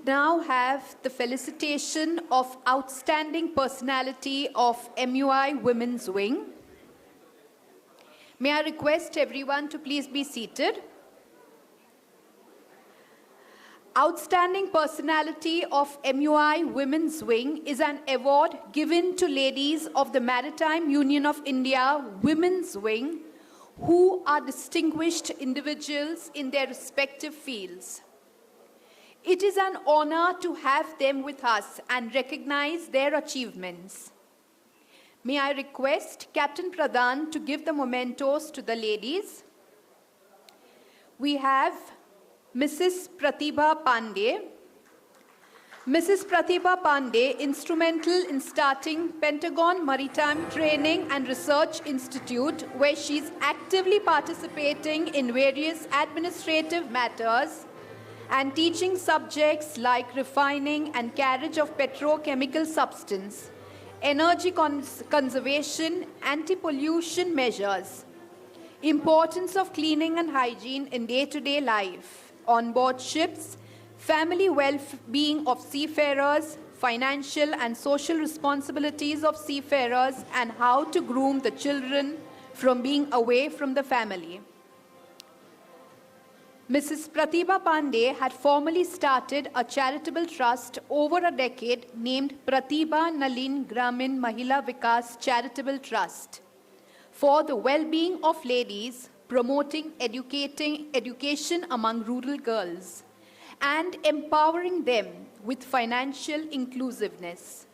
now have the felicitation of Outstanding Personality of MUI Women's Wing. May I request everyone to please be seated. Outstanding Personality of MUI Women's Wing is an award given to ladies of the Maritime Union of India Women's Wing who are distinguished individuals in their respective fields. It is an honor to have them with us and recognize their achievements. May I request Captain Pradhan to give the mementos to the ladies. We have Mrs. Pratibha Pandey. Mrs. Pratibha Pandey, instrumental in starting Pentagon Maritime Training and Research Institute, where she is actively participating in various administrative matters and teaching subjects like refining and carriage of petrochemical substance, energy conservation, anti-pollution measures, importance of cleaning and hygiene in day-to-day life, on board ships, family well-being of seafarers, financial and social responsibilities of seafarers, and how to groom the children from being away from the family. Mrs. Pratibha Pandey had formally started a charitable trust over a decade named Pratibha Nalin Gramin Mahila Vikas Charitable Trust for the well-being of ladies, promoting education among rural girls, and empowering them with financial inclusiveness.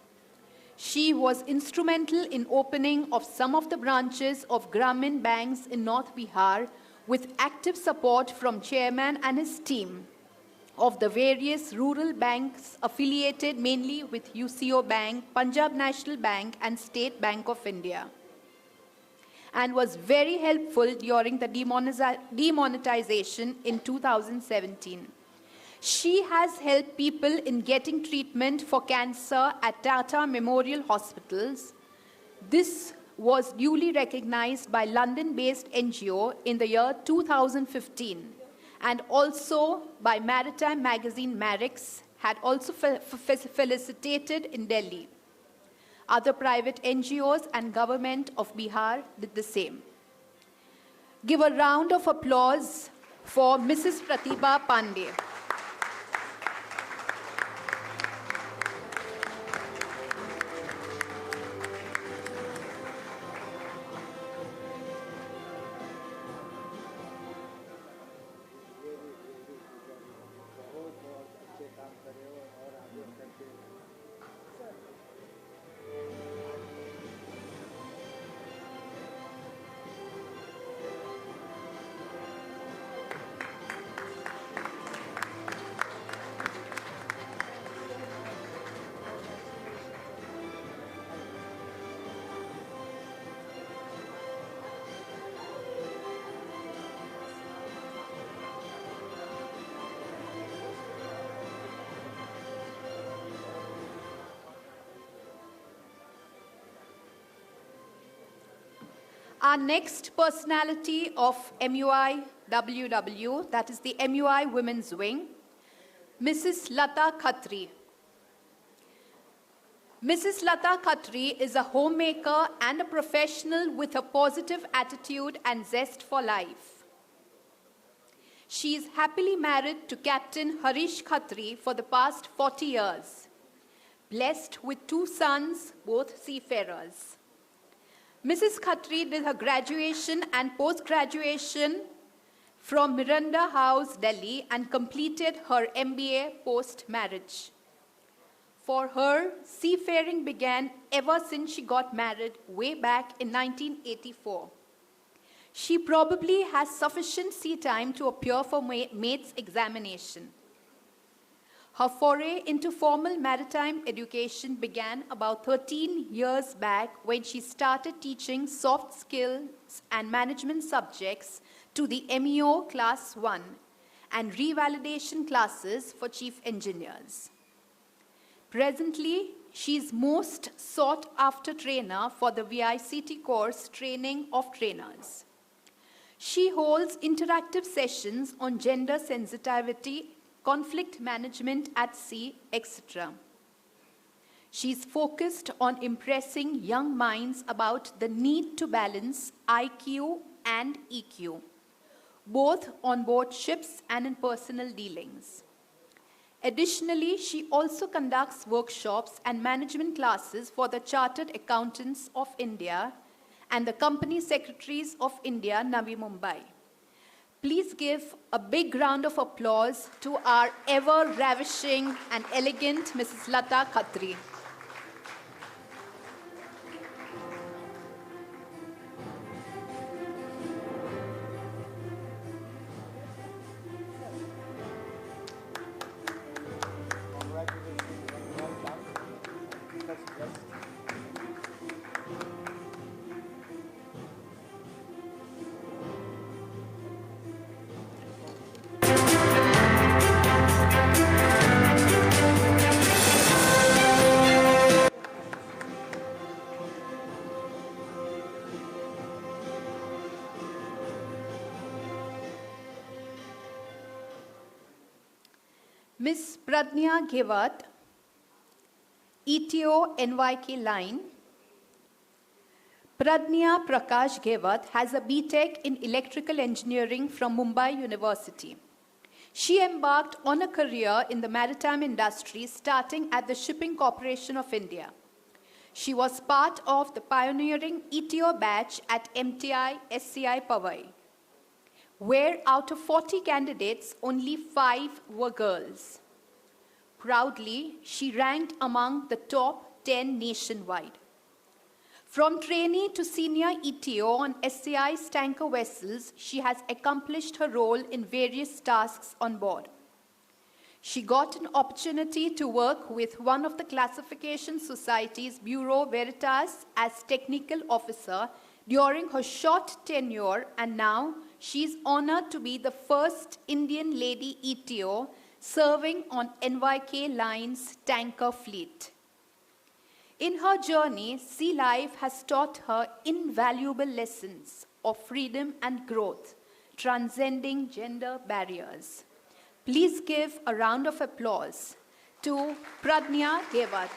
She was instrumental in opening of some of the branches of Gramin banks in North Bihar, with active support from chairman and his team of the various rural banks affiliated mainly with UCO Bank, Punjab National Bank, and State Bank of India, and was very helpful during the demonetization in 2017. She has helped people in getting treatment for cancer at Tata Memorial Hospitals. This was duly recognized by London-based NGO in the year 2015, and also by maritime magazine Marix, had also felicitated in Delhi. Other private NGOs and government of Bihar did the same. Give a round of applause for Mrs. Pratibha Pandey. Our next personality of MUI WW, that is the MUI Women's Wing, Mrs. Lata Khatri. Mrs. Lata Khatri is a homemaker and a professional with a positive attitude and zest for life. She is happily married to Captain Harish Khatri for the past 40 years, blessed with 2 sons, both seafarers. Mrs. Khatri did her graduation and post-graduation from Miranda House, Delhi, and completed her MBA post-marriage. For her, seafaring began ever since she got married way back in 1984. She probably has sufficient sea time to appear for mate's examination. Her foray into formal maritime education began about 13 years back when she started teaching soft skills and management subjects to the MEO Class 1 and revalidation classes for chief engineers. Presently, she is most sought after trainer for the VICT course Training of Trainers. She holds interactive sessions on gender sensitivity conflict management at sea, etc. She is focused on impressing young minds about the need to balance IQ and EQ, both on board ships and in personal dealings. Additionally, she also conducts workshops and management classes for the Chartered Accountants of India and the Company Secretaries of India, Navi Mumbai. Please give a big round of applause to our ever-ravishing and elegant Mrs. Lata Khatri. Ms. Pradnya Ghevat, ETO NYK line. Pradnya Prakash Ghevat has a BTech in Electrical Engineering from Mumbai University. She embarked on a career in the maritime industry starting at the Shipping Corporation of India. She was part of the pioneering ETO batch at MTI SCI Powai, where out of 40 candidates, only 5 were girls. Proudly, she ranked among the top 10 nationwide. From trainee to senior ETO on SCI's tanker vessels, she has accomplished her role in various tasks on board. She got an opportunity to work with one of the classification societies, Bureau Veritas, as technical officer during her short tenure, and now she is honored to be the first Indian lady ETO serving on NYK Line's tanker fleet. In her journey, sea life has taught her invaluable lessons of freedom and growth, transcending gender barriers. Please give a round of applause to Pradnya Ghevat.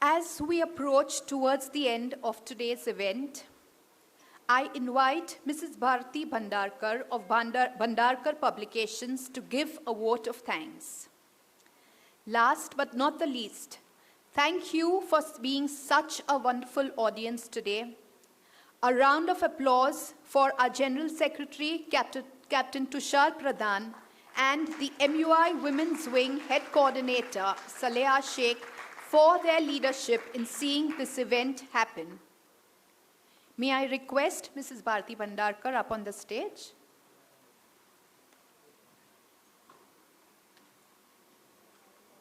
As we approach towards the end of today's event, I invite Mrs. Bharati Bhandarkar of Bhandarkar Publications to give a vote of thanks. Last but not the least, thank you for being such a wonderful audience today. A round of applause for our General Secretary, Captain Tushar Pradhan, and the MUI Women's Wing Head Coordinator, Saleha Sheikh, for their leadership in seeing this event happen. May I request Mrs. Bharati Bhandarkar up on the stage?